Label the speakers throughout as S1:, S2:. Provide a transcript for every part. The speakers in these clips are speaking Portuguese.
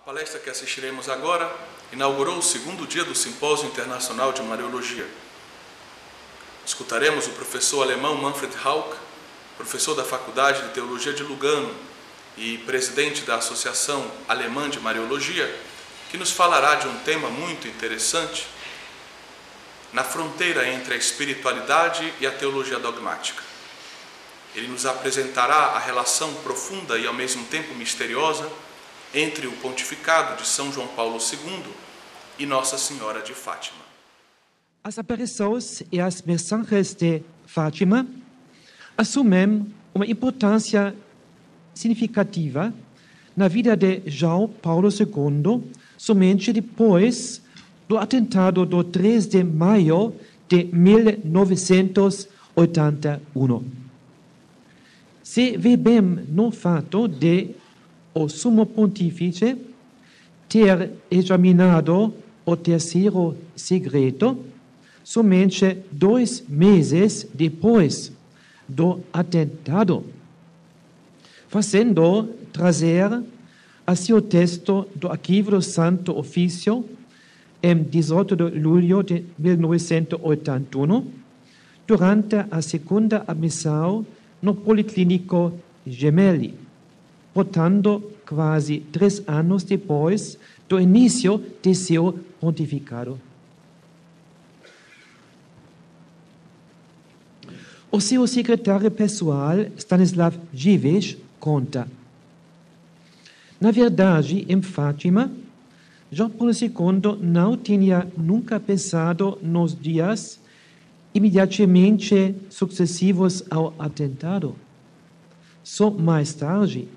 S1: palestra que assistiremos agora inaugurou o segundo dia do Simpósio Internacional de Mariologia. Escutaremos o professor alemão Manfred Hauck, professor da Faculdade de Teologia de Lugano e presidente da Associação Alemã de Mariologia, que nos falará de um tema muito interessante na fronteira entre a espiritualidade e a teologia dogmática. Ele nos apresentará a relação profunda e ao mesmo tempo misteriosa entre o pontificado de São João Paulo II e Nossa Senhora de Fátima.
S2: As aparições e as mensagens de Fátima assumem uma importância significativa na vida de João Paulo II, somente depois do atentado do 3 de maio de 1981. Se vê bem no fato de o Sumo Pontífice ter examinado o terceiro segredo somente 2 meses depois do atentado, fazendo trazer a seu texto do Arquivo do Santo Ofício em 18 de julho de 1981, durante a segunda admissão no Policlínico Gemelli, portanto, quase 3 anos depois do início de seu pontificado. O seu secretário pessoal, Stanislav Dziwisz, conta: na verdade, em Fátima, João Paulo II não tinha nunca pensado nos dias imediatamente sucessivos ao atentado. Só mais tarde,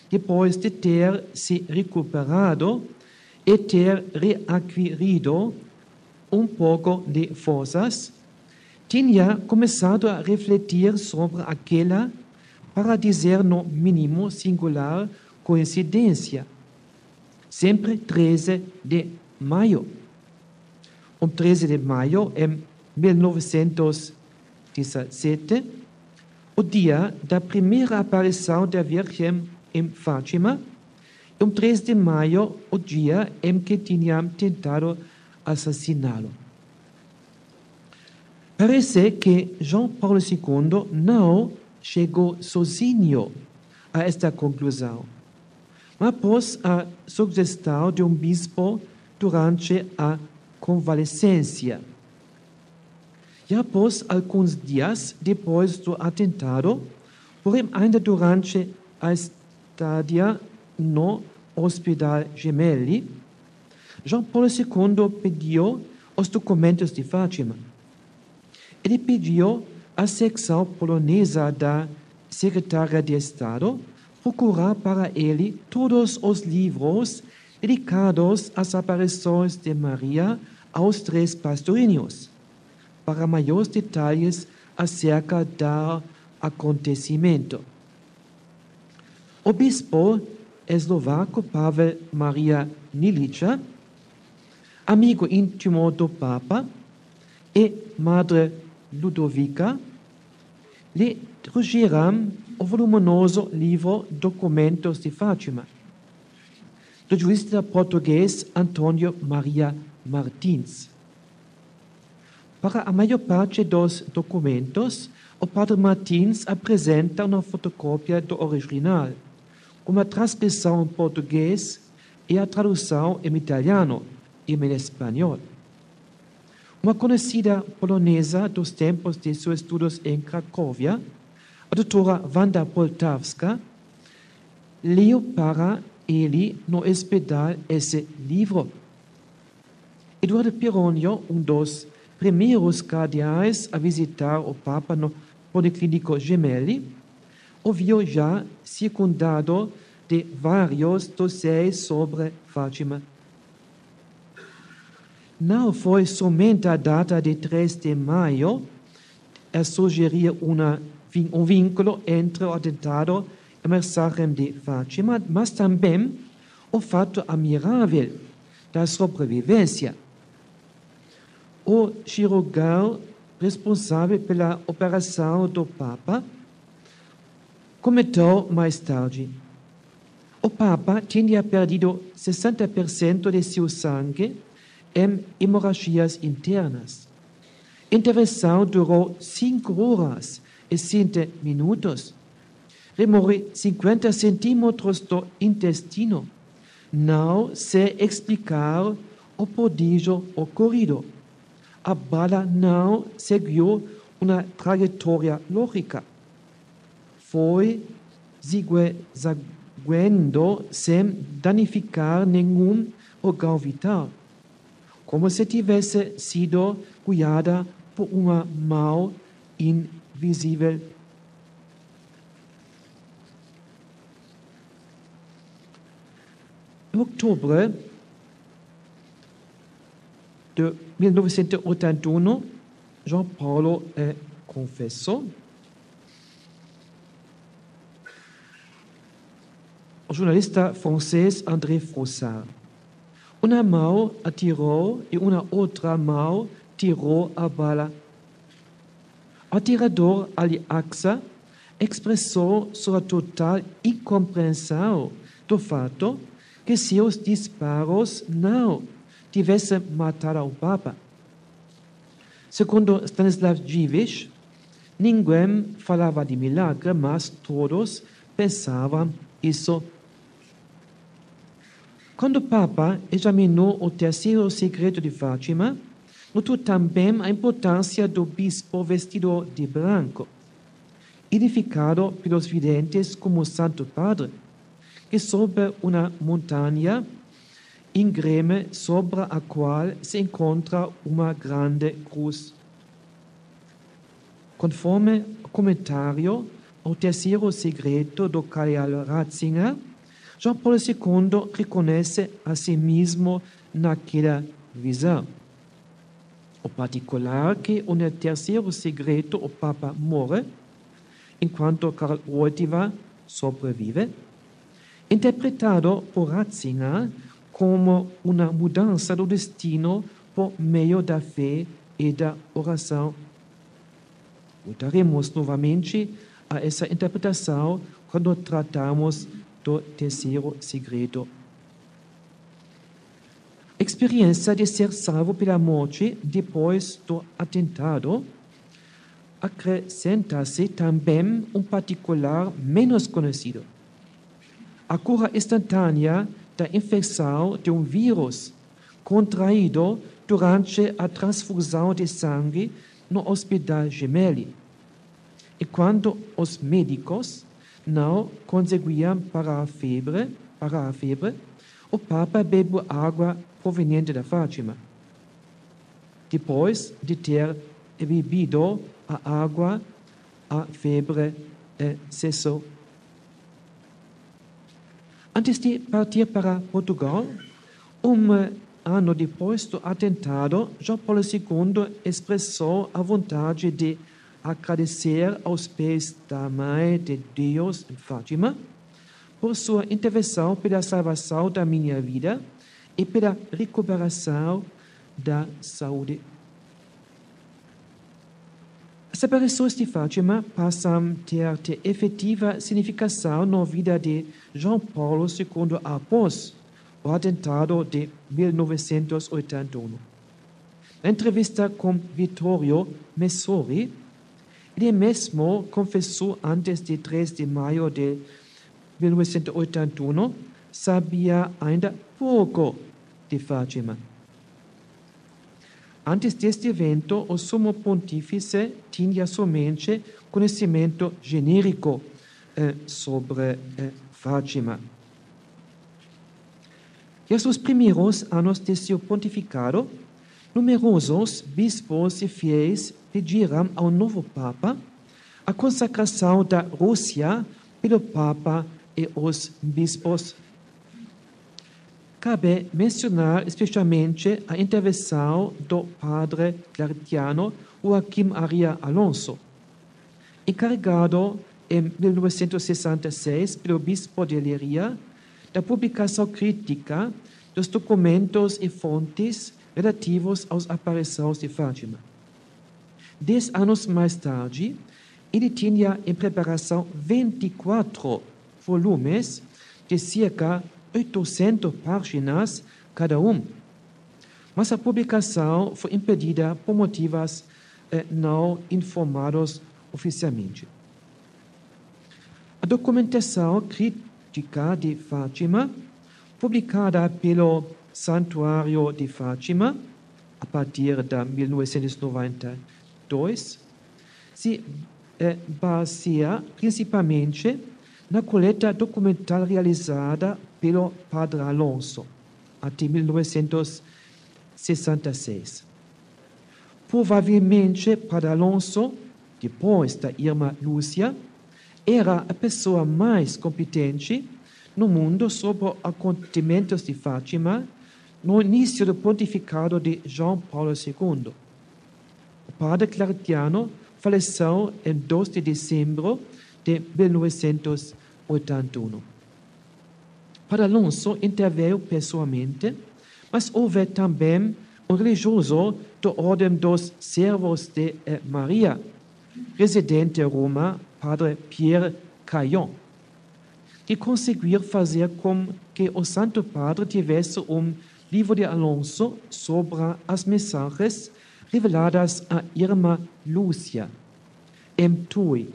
S2: depois de ter se recuperado e ter readquirido um pouco de forças, tinha começado a refletir sobre aquela, para dizer no mínimo singular, coincidência. Sempre 13 de maio. 13 de maio, em 1917, o dia da primeira aparição da Virgem em Fátima, e 3 de maio, o dia em que tinham tentado assassiná-lo. Parece que João Paulo II não chegou sozinho a esta conclusão, mas pôs a sugestão de um bispo durante a convalescência. E após alguns dias depois do atentado, porém ainda durante a estadia no Hospital Gemelli, João Paulo II pediu os documentos de Fátima. Ele pediu à secção polonesa da Secretaria de Estado procurar para ele todos os livros dedicados às aparições de Maria aos 3 pastorinhos, para maiores detalhes acerca do acontecimento. O bispo eslovaco Pavel Maria Nilicha, amigo íntimo do Papa, e Madre Ludovica, lhe trouxeram o voluminoso livro Documentos de Fátima, do jurista português Antônio Maria Martins. Para a maior parte dos documentos, o padre Martins apresenta uma fotocópia do original, uma transcrição em português e a tradução em italiano e em espanhol. Uma conhecida polonesa dos tempos de seus estudos em Cracóvia, a doutora Wanda Poltawska, leu para ele no hospital esse livro. Eduardo Pironio, um dos primeiros cardeais a visitar o Papa no Policlínico Gemelli, o viu já circundado de vários dossiês sobre Fátima. Não foi somente a data de 3 de maio a sugerir um vínculo entre o atentado e a mensagem de Fátima, mas também o fato admirável da sobrevivência. O cirurgião responsável pela operação do Papa comentou mais tarde: o Papa tinha perdido 60% de seu sangue em hemorragias internas. A intervenção durou 5 horas e 5 minutos. Removeu 50 centímetros do intestino. Não se explicar o prodígio ocorrido. A bala não seguiu uma trajetória lógica. Foi zigue-zagueando sem danificar nenhum órgão vital, como se tivesse sido guiada por uma mão invisível. Em outubro de 1981, João Paulo confessou. O jornalista francês André Frossard. Uma mão atirou e uma outra mão tirou a bala. O atirador Ali Aqsa expressou sua total incompreensão do fato que seus disparos não tivessem matado o Papa. Segundo Stanislav Dziwisz, ninguém falava de milagre, mas todos pensavam isso. Quando o Papa examinou o terceiro segredo de Fátima, notou também a importância do bispo vestido de branco, edificado pelos videntes como Santo Padre, que sobe uma montanha íngreme sobre a qual se encontra uma grande cruz. Conforme o comentário ao terceiro segredo do cardeal Ratzinger, João Paulo II reconhece a si mesmo naquela visão. O particular que no terceiro segredo o Papa morre, enquanto Karl Wojtyła sobrevive, interpretado por Ratzinger como uma mudança do destino por meio da fé e da oração. Voltaremos novamente a essa interpretação quando tratamos do terceiro segredo. A experiência de ser salvo pela morte depois do atentado acrescenta-se também particular menos conhecido. A cura instantânea da infecção de vírus contraído durante a transfusão de sangue no Hospital Gemelli. E quando os médicos não conseguiam parar a febre, o Papa bebeu água proveniente da Fátima. Depois de ter bebido a água, a febre cessou. Antes de partir para Portugal, ano depois do atentado, João Paulo II expressou a vontade de agradecer aos pés da Mãe de Deus em Fátima por sua intervenção pela salvação da minha vida e pela recuperação da saúde. As aparições de Fátima passam a ter efetiva significação na vida de João Paulo II após o atentado de 1981. Na entrevista com Vittorio Messori, ele mesmo confessou antes de 3 de maio de 1981, sabia ainda pouco de Fátima. Antes deste evento, o Sumo Pontífice tinha somente conhecimento genérico sobre Fátima. E nos primeiros anos de seu pontificado, numerosos bispos e fiéis pediram ao novo Papa a consagração da Rússia pelo Papa e os bispos. Cabe mencionar especialmente a intervenção do padre claretiano Joaquim Aria Alonso, encarregado em 1966 pelo bispo de Leiria da publicação crítica dos documentos e fontes relativos às aparições de Fátima. 10 anos mais tarde, ele tinha em preparação 24 volumes de cerca 800 páginas cada um. Mas a publicação foi impedida por motivos não informados oficialmente. A documentação crítica de Fátima, publicada pelo Santuário de Fátima, a partir de 1992, se baseia principalmente na coleta documental realizada pelo Padre Alonso, até 1966. Provavelmente, Padre Alonso, depois da irmã Lúcia, era a pessoa mais competente no mundo sobre acontecimentos de Fátima no início do pontificado de João Paulo II. O padre claretiano faleceu em 2 de dezembro de 1981. Padre Alonso interveio pessoalmente, mas houve também um religioso da Ordem dos Servos de Maria, residente em Roma, Padre Pierre Caillon, que conseguiu fazer com que o Santo Padre tivesse um livro de Alonso sobre as mensagens reveladas à irmã Lúcia, em Tui,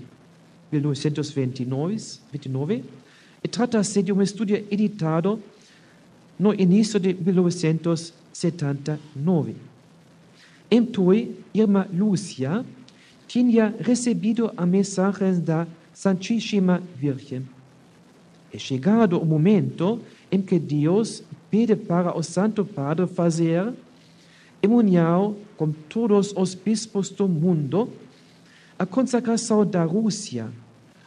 S2: 1929, e trata-se de um estudo editado no início de 1979. Em Tui, irmã Lúcia tinha recebido a mensagem da Santíssima Virgem. É chegado o momento em que Deus pede para o Santo Padre fazer comunhão com todos os bispos do mundo a consagração da Rússia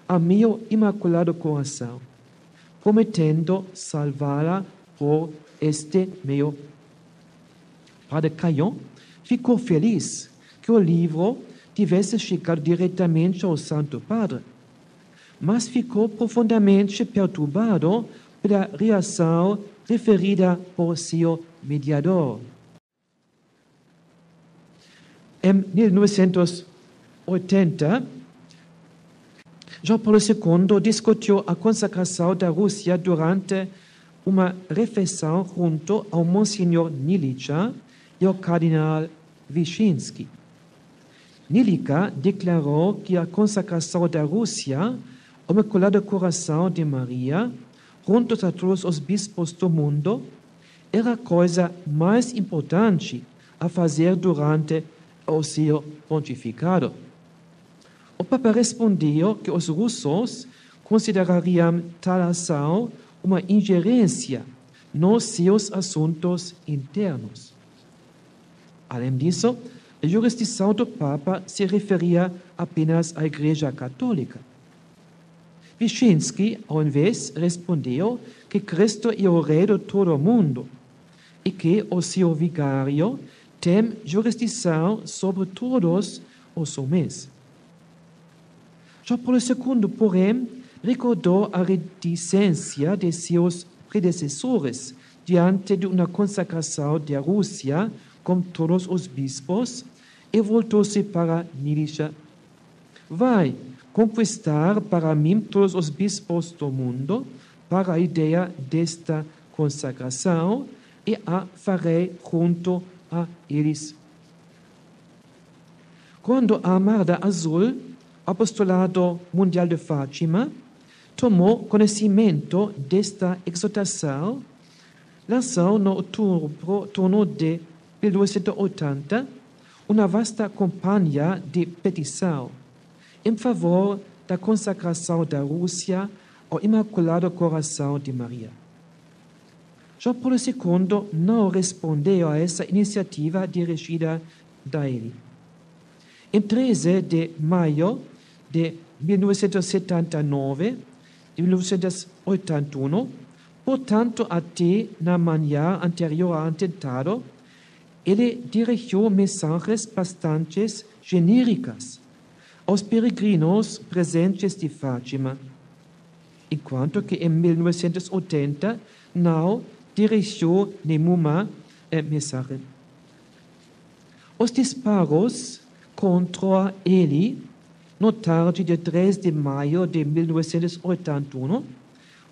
S2: ao meu Imaculado Coração, prometendo salvá-la por este meio. Padre Caillon ficou feliz que o livro tivesse chegado diretamente ao Santo Padre, mas ficou profundamente perturbado pela reação referida por seu mediador. Em 1980, João Paulo II discutiu a consagração da Rússia durante uma refeição junto ao Monsenhor Nilica e ao Cardeal Wyszynski. Nilica declarou que a consagração da Rússia ao Imaculado Coração de Maria, junto a todos os bispos do mundo, era a coisa mais importante a fazer durante o seu pontificado. O Papa respondeu que os russos considerariam tal ação uma ingerência nos seus assuntos internos. Além disso, a jurisdição do Papa se referia apenas à Igreja Católica. Wyszynski, ao invés, respondeu que Cristo é o Rei de todo o mundo e que o seu vigário tem jurisdição sobre todos os homens. João Paulo II, porém, recordou a reticência de seus predecessores diante de uma consagração da Rússia com todos os bispos e voltou-se para Nilica. Vai conquistar para mim todos os bispos do mundo para a ideia desta consagração e a farei junto a eles. Quando a Armada Azul, Apostolado Mundial de Fátima, tomou conhecimento desta exortação, lançou no outono de 1980 uma vasta campanha de petição em favor da consagração da Rússia ao Imaculado Coração de Maria. João Paulo II não respondeu a essa iniciativa dirigida a ele. Em 13 de maio de 1979 e 1981, portanto até na manhã anterior ao atentado, ele dirigiu mensagens bastante genéricas aos peregrinos presentes de Fátima, enquanto que em 1980 não dirigiu nenhuma mensagem. Os disparos contra ele, no tarde de 3 de maio de 1981,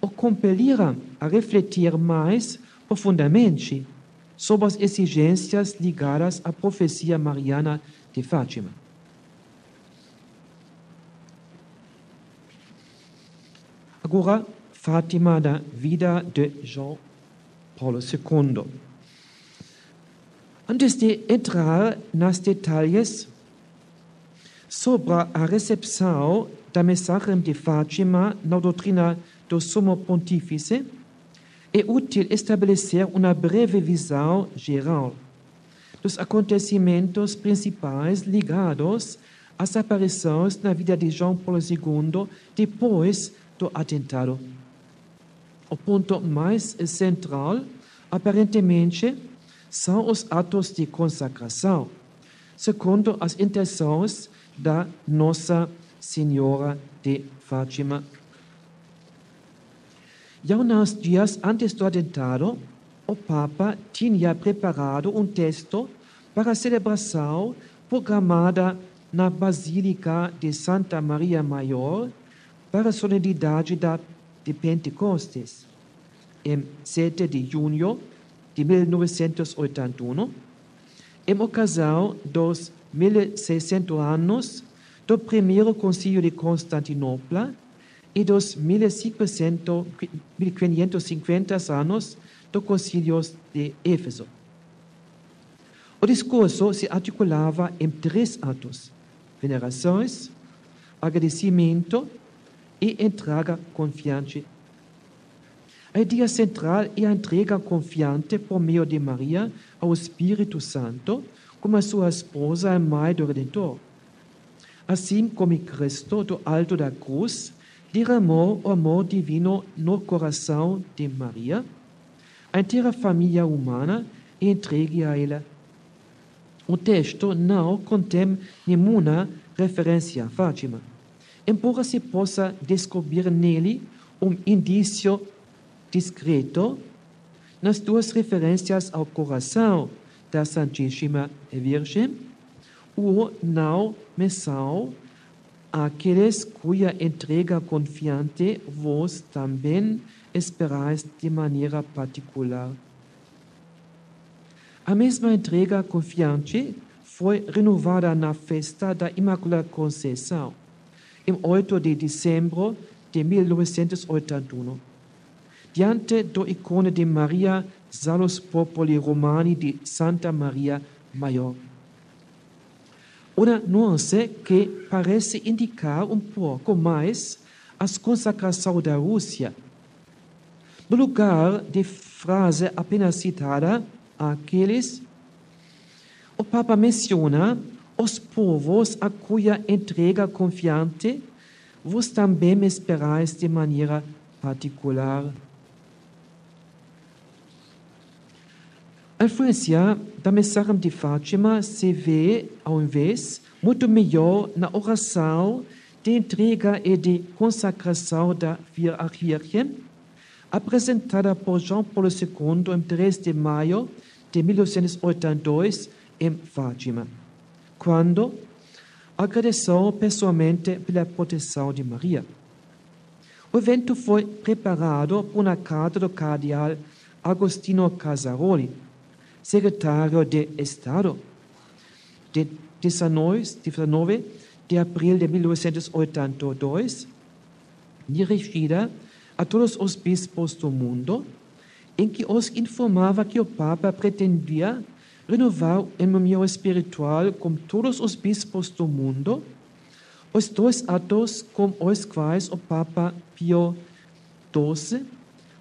S2: o compeliram a refletir mais profundamente sobre as exigências ligadas à profecia mariana de Fátima. Agora, Fátima da vida de João Paulo II. Antes de entrar nos detalhes sobre a recepção da mensagem de Fátima na doutrina do Sumo Pontífice, é útil estabelecer uma breve visão geral dos acontecimentos principais ligados às aparições na vida de João Paulo II depois do atentado. O ponto mais central, aparentemente, são os atos de consagração, segundo as intenções da Nossa Senhora de Fátima. Já nos dias antes do atentado, o Papa tinha preparado um texto para a celebração programada na Basílica de Santa Maria Maior para a solenidade de Pentecostes, em 7 de junho de 1981, em ocasião dos 1600 anos do primeiro Concílio de Constantinopla e dos 1550 anos do Concílio de Éfeso. O discurso se articulava em 3 atos: venerações, agradecimento e entrega confiante. A ideia central é a entrega confiante por meio de Maria ao Espírito Santo, como a sua esposa e mãe do Redentor. Assim como Cristo, do alto da cruz, derramou o amor divino no coração de Maria, a inteira família humana é entregue a ela. O texto não contém nenhuma referência a Fátima, embora se possa descobrir nele um indício discreto nas 2 referências ao coração da Santíssima Virgem, ou não menção àqueles cuja entrega confiante vós também esperais de maneira particular. A mesma entrega confiante foi renovada na festa da Imaculada Conceição, em 8 de dezembro de 1981. Diante do ícone de Maria Salus Populi Romani de Santa Maria Maior. Uma nuance que parece indicar um pouco mais a consagração da Rússia. No lugar de frase apenas citada, aqueles, o Papa menciona os povos a cuja entrega confiante vos também esperais de maneira particular. A influência da mensagem de Fátima se vê, ao invés, muito melhor na oração de entrega e de consagração da Virgem, apresentada por João Paulo II em 3 de maio de 1982 em Fátima, quando agradeceu pessoalmente pela proteção de Maria. O evento foi preparado por uma carta do cardeal Agostino Casaroli, secretário de Estado, de 19 de abril de 1982, dirigida a todos os bispos do mundo, em que os informava que o Papa pretendia renovar em união espiritual com todos os bispos do mundo os 2 atos com os quais o Papa Pio XII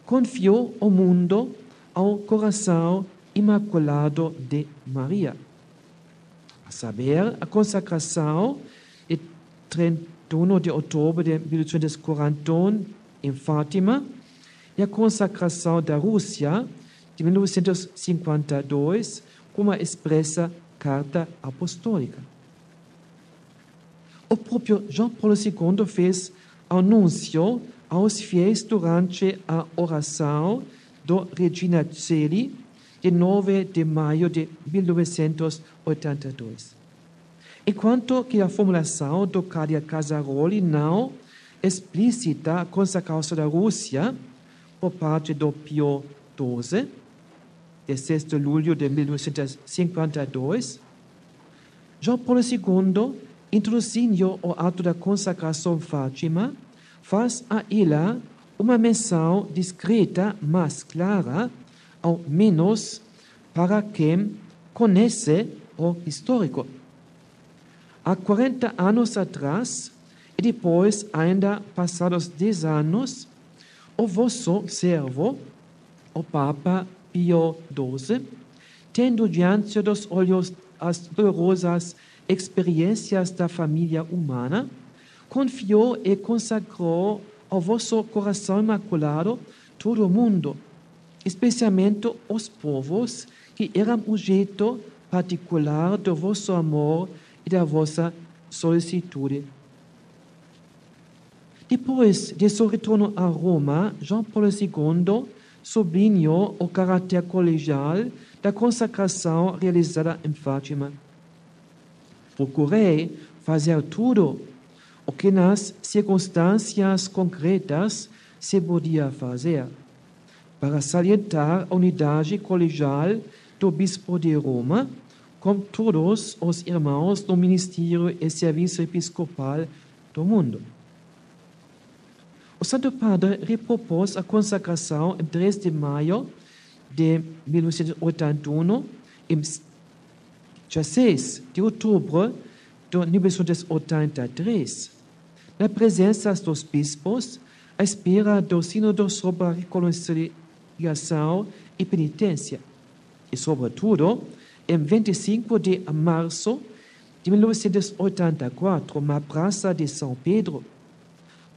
S2: confiou o mundo ao coração imaculado de Maria. A saber, a consagração de 31 de outubro de 1841 em Fátima e a consagração da Rússia de 1952 com uma expressa carta apostólica. O próprio João Paulo II fez anúncio aos fiéis durante a oração do Regina Coeli, de 9 de maio de 1982. Enquanto que a formulação do cardeal Casaroli não explicita a consagração da Rússia, por parte do Pio XII, de 6 de julho de 1952, João Paulo II, introduzindo o ato da consagração Fátima, faz a ela uma menção discreta, mas clara, ao menos para quem conhece o histórico. Há 40 anos atrás, e depois, ainda passados 10 anos, o vosso servo, o Papa Pio XII, tendo diante dos olhos as dolorosas experiências da família humana, confiou e consagrou ao vosso coração imaculado todo o mundo, especialmente os povos que eram objeto particular do vosso amor e da vossa solicitude. Depois de seu retorno a Roma, João Paulo II sublinhou o caráter colegial da consagração realizada em Fátima. Procurei fazer tudo o que nas circunstâncias concretas se podia fazer, para salientar a unidade colegial do Bispo de Roma, com todos os irmãos do Ministério e Serviço Episcopal do mundo. O Santo Padre repropôs a consagração em 3 de maio de 1981 e 16 de outubro de 1983, na presença dos bispos, à espera do Sínodo sobre a reconciliação e penitência. E, sobretudo, em 25 de março de 1984, na Praça de São Pedro,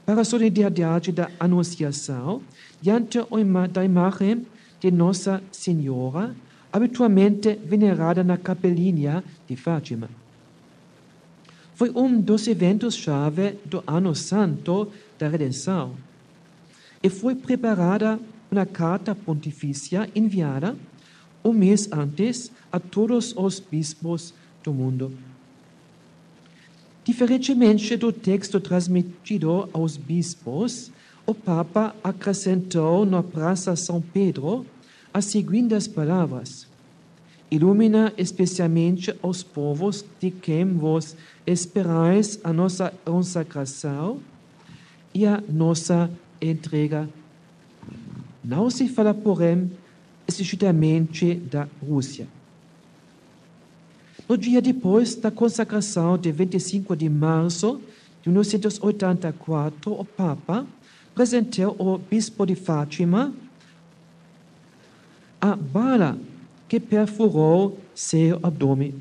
S2: para a solenidade da Anunciação, diante da imagem de Nossa Senhora, habitualmente venerada na capelinha de Fátima. Foi dos eventos-chave do Ano Santo da Redenção e foi preparada uma carta pontifícia enviada um mês antes a todos os bispos do mundo. Diferentemente do texto transmitido aos bispos, o Papa acrescentou na Praça São Pedro as seguintes palavras: ilumina especialmente os povos de quem vos esperais a nossa consagração e a nossa entrega. Não se fala, porém, explicitamente da Rússia. No dia depois da consagração de 25 de março de 1984, o Papa apresentou ao Bispo de Fátima a bala que perfurou seu abdômen.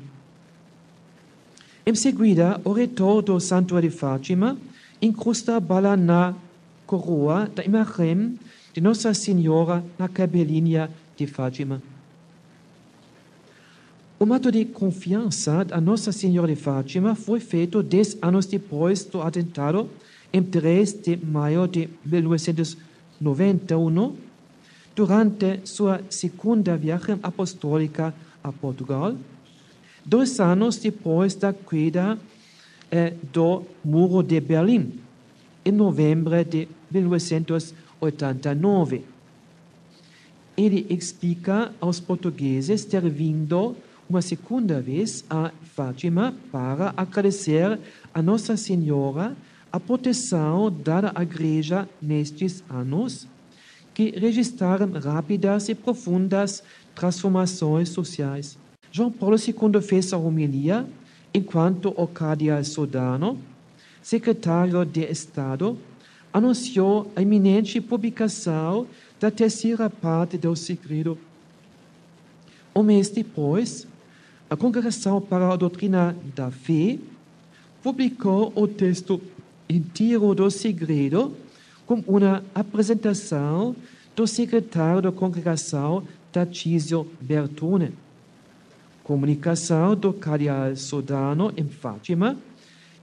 S2: Em seguida, o reitor do Santuário de Fátima incrusta a bala na coroa da imagem de Nossa Senhora na capelinha de Fátima. O ato de confiança a Nossa Senhora de Fátima foi feito 10 anos depois do atentado, em 3 de maio de 1991, durante sua segunda viagem apostólica a Portugal, 2 anos depois da queda do Muro de Berlim, em novembro de 1989. Ele explica aos portugueses ter vindo uma segunda vez a Fátima para agradecer a Nossa Senhora a proteção dada à Igreja nestes anos, que registraram rápidas e profundas transformações sociais. João Paulo II fez a homilia enquanto o cardeal Sodano, secretário de Estado, anunciou a iminente publicação da terceira parte do segredo. Um mês depois, a Congregação para a Doutrina da Fé publicou o texto inteiro do segredo com uma apresentação do secretário da Congregação, Tarcísio Bertone. Comunicação do cardeal Sodano em Fátima,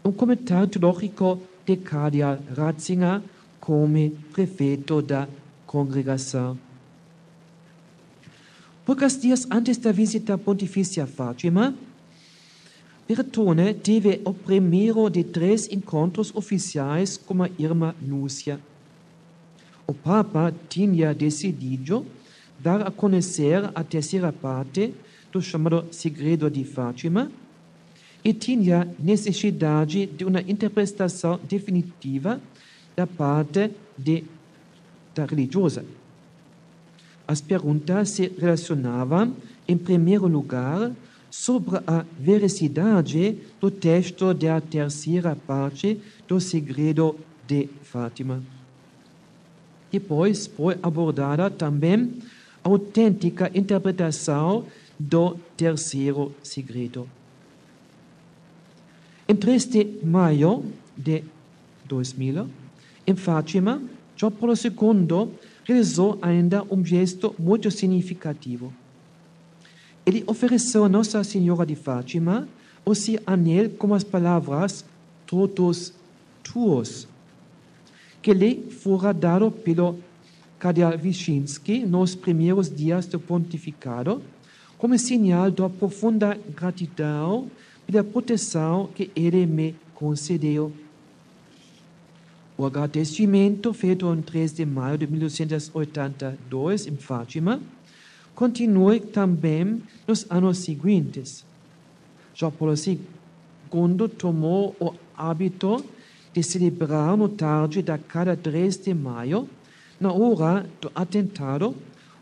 S2: um comentário teológico de cardeal Ratzinger como prefeito da Congregação. Poucos dias antes da visita pontifícia a Fátima, Bertone teve o primeiro de 3 encontros oficiais com a irmã Núcia. O Papa tinha decidido dar a conhecer a terceira parte do chamado Segredo de Fátima e tinha necessidade de uma interpretação definitiva da parte da religiosa. As perguntas se relacionavam, em primeiro lugar, sobre a veracidade do texto da terceira parte do Segredo de Fátima. Depois foi abordada também a autêntica interpretação do terceiro segredo. Em 3 de maio de 2000, em Fátima, João Paulo II realizou ainda um gesto muito significativo. Ele ofereceu a Nossa Senhora de Fátima o seu anel com as palavras totus tuos, que lhe fora dado pelo cardeal Wyszynski nos primeiros dias do pontificado, como sinal da profunda gratidão pela proteção que ele me concedeu. O agradecimento feito em 3 de maio de 1882 em Fátima continua também nos anos seguintes. João Paulo II tomou o hábito de celebrar no tarde da cada 3 de maio, na hora do atentado,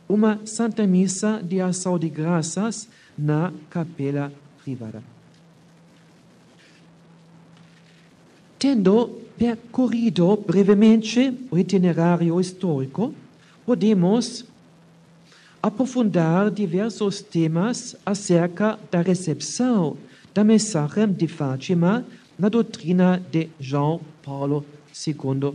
S2: uma Santa Missa de ação de graças na capela privada. Tendo percorrido brevemente o itinerário histórico, podemos aprofundar diversos temas acerca da recepção da mensagem de Fátima na doutrina de João Paulo II.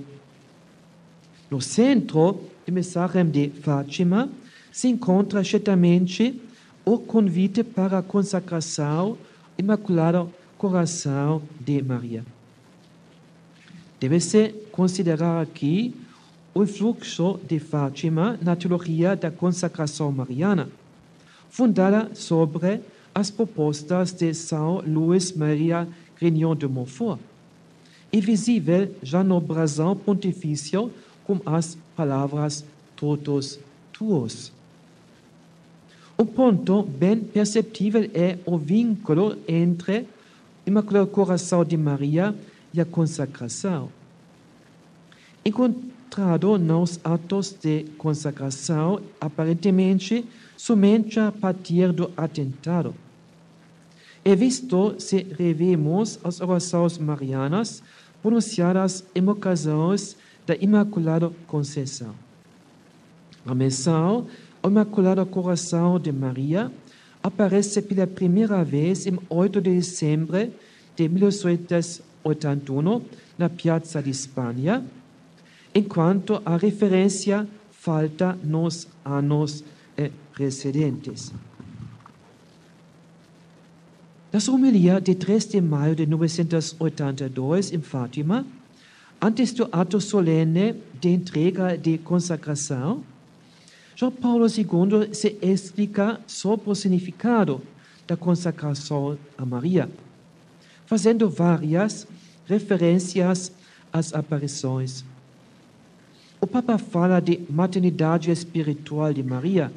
S2: No centro da mensagem de Fátima se encontra certamente o convite para a consagração ao Imaculado Coração de Maria. Deve-se considerar aqui o influxo de Fátima na teologia da consagração mariana, fundada sobre as propostas de São Luís Maria Grignon de Montfort, e visível já no brasão pontifício com as palavras totus tuos. Um ponto bem perceptível é o vínculo entre o Imaculado Coração de Maria e a consagração. Encontrado nos atos de consagração, aparentemente, somente a partir do atentado. É visto se revemos as orações marianas pronunciadas em ocasiões da Imaculada Conceição. A menção ao Imaculado Coração de Maria aparece pela primeira vez em 8 de dezembro de 1881 na Piazza di Spagna, enquanto a referência falta nos anos precedentes. Na sua homilia de 3 de maio de 1982 em Fátima, antes do ato solene de entrega de consagração, João Paulo II se explica sobre o significado da consagração a Maria, fazendo várias referências às aparições. O Papa fala de maternidade espiritual de Maria,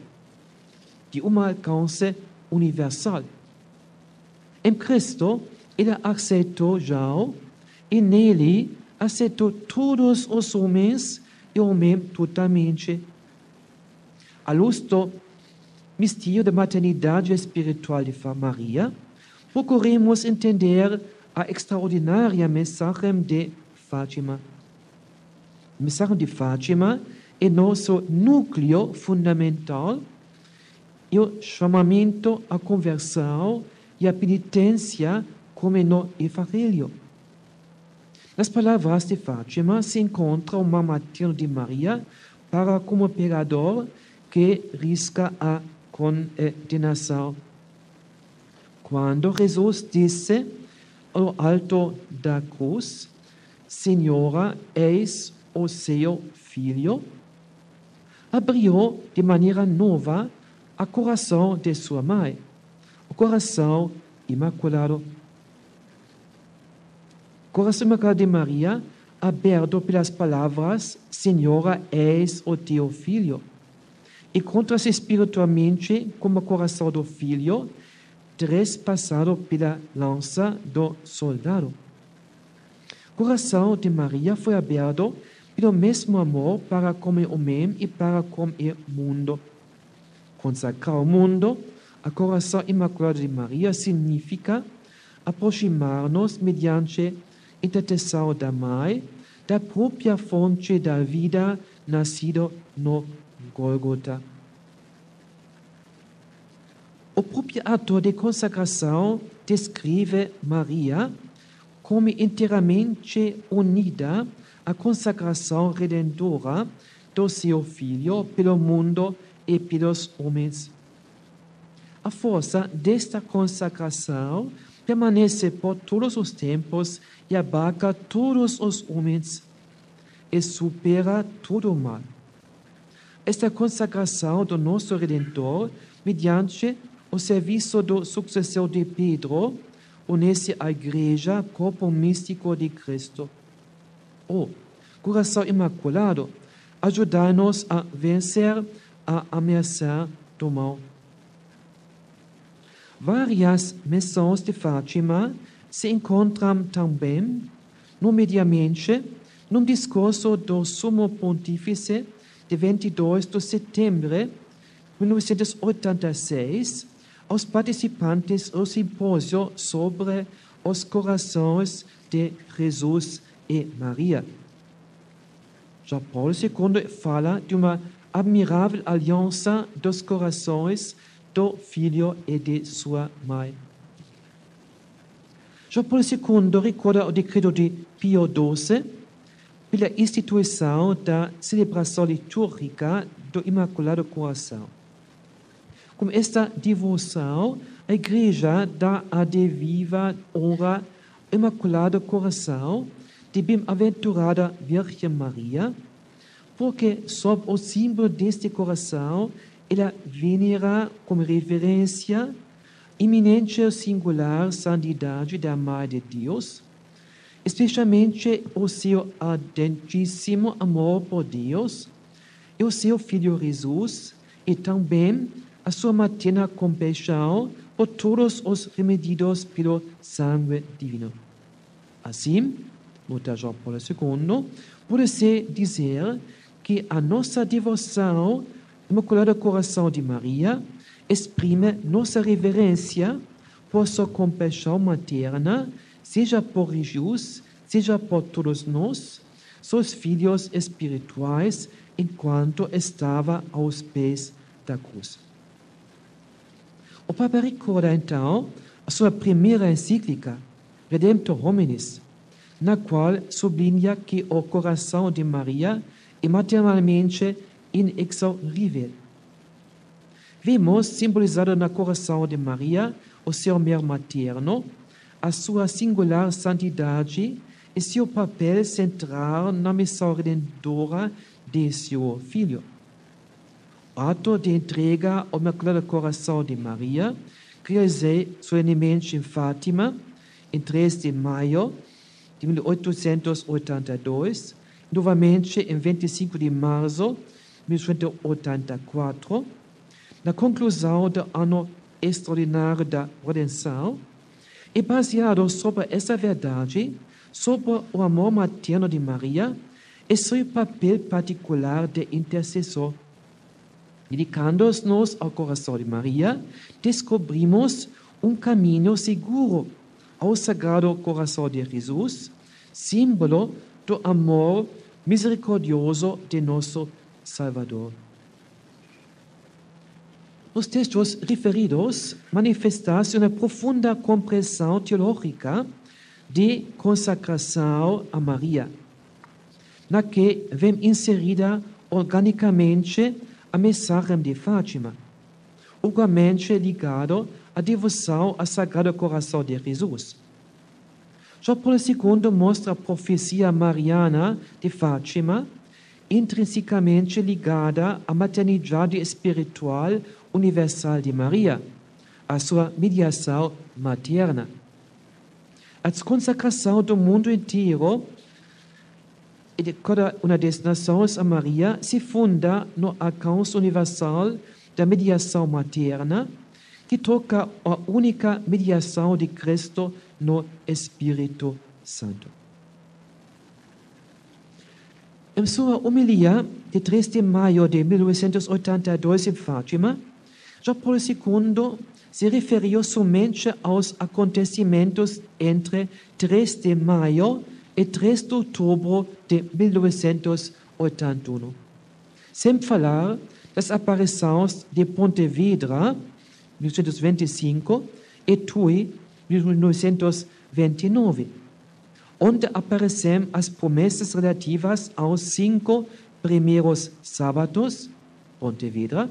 S2: de um alcance universal. Em Cristo, ele aceitou João e nele aceitou todos os homens e o mesmo totalmente. À luz do mistério da maternidade espiritual de Maria, procuremos entender a extraordinária mensagem de Fátima. A mensagem de Fátima é nosso núcleo fundamental e o chamamento à conversão e à penitência como no Evangelho. Nas palavras de Fátima se encontra o mar materno de Maria para como pecador que risca a condenação. Quando Jesus disse ao alto da cruz, Senhora, eis o seu filho, abriu de maneira nova o coração de sua mãe, o coração imaculado. O coração imaculado de Maria aberto pelas palavras Senhora, és o teu filho. Encontra-se espiritualmente como o coração do filho, trespassado pela lança do soldado. O coração de Maria foi aberto pelo mesmo amor para com o homem e para com o mundo. Consagrar o mundo ao coração imaculado de Maria significa aproximar-nos mediante intercessão da Mãe, da própria fonte da vida nascido no Gólgota. O próprio ato de consagração descreve Maria como inteiramente unida à consagração redentora do seu Filho pelo mundo e pelos homens. A força desta consagração permanece por todos os tempos e abarca todos os homens e supera todo o mal. Esta consagração do nosso Redentor, mediante o serviço do sucessor de Pedro, une-se à Igreja, corpo místico de Cristo. O coração imaculado, ajuda-nos a vencer a ameaça do mal. Várias menções de Fátima se encontram também, nomeadamente, num discurso do Sumo Pontífice de 22 de setembro de 1986, aos participantes do simpósio sobre os corações de Jesus e Maria. João Paulo II fala de uma admirável aliança dos corações do Filho e de sua Mãe. João Paulo II recorda o decreto de Pio XII pela instituição da celebração litúrgica do Imaculado Coração. Com esta devoção, a Igreja dá a devida honra ao Imaculado Coração de bem-aventurada Virgem Maria, porque, sob o símbolo deste coração, ela venera como referência iminente e singular santidade da Mãe de Deus, especialmente o seu ardentíssimo amor por Deus e o seu Filho Jesus, e também a sua materna compaixão por todos os remedidos pelo sangue divino. Assim, nota João Paulo II, pode-se dizer que a nossa devoção ao Imaculado Coração de Maria exprime nossa reverência por sua compaixão materna, seja por Jesus, seja por todos nós, seus filhos espirituais, enquanto estava aos pés da cruz. O Papa recorda então a sua primeira encíclica, Redemptor Hominis, na qual sublinha que o coração de Maria é maternalmente inexaurível. Vemos simbolizado no coração de Maria o seu amor materno, a sua singular santidade e seu papel central na missão redentora de seu Filho. O ato de entrega ao Imaculado Coração de Maria, realizei solenemente em Fátima, em 3 de maio de 1882, novamente em 25 de março de 1884, na conclusão do ano extraordinário da redenção, é baseado sobre essa verdade, sobre o amor materno de Maria e seu papel particular de intercessor. Dedicando-nos ao coração de Maria, descobrimos caminho seguro ao Sagrado Coração de Jesus, símbolo do amor misericordioso de nosso Salvador. Os textos referidos manifestam uma profunda compreensão teológica de consagração a Maria, na que vem inserida organicamente a mensagem de Fátima, igualmente ligado à devoção ao Sagrado Coração de Jesus. João Paulo II mostra a profecia mariana de Fátima intrinsecamente ligada à maternidade espiritual universal de Maria, à sua mediação materna. A consagração do mundo inteiro e cada uma das nações a Maria se funda no alcance universal da mediação materna, que toca a única mediação de Cristo no Espírito Santo. Em sua homilia de 3 de maio de 1982 em Fátima, João Paulo II se referiu somente aos acontecimentos entre 3 de maio e 3 de outubro de 1981, sem falar das aparições de Pontevedra, 1925, e Tui, 1929, onde aparecem as promessas relativas aos 5 primeiros sábados, Pontevedra,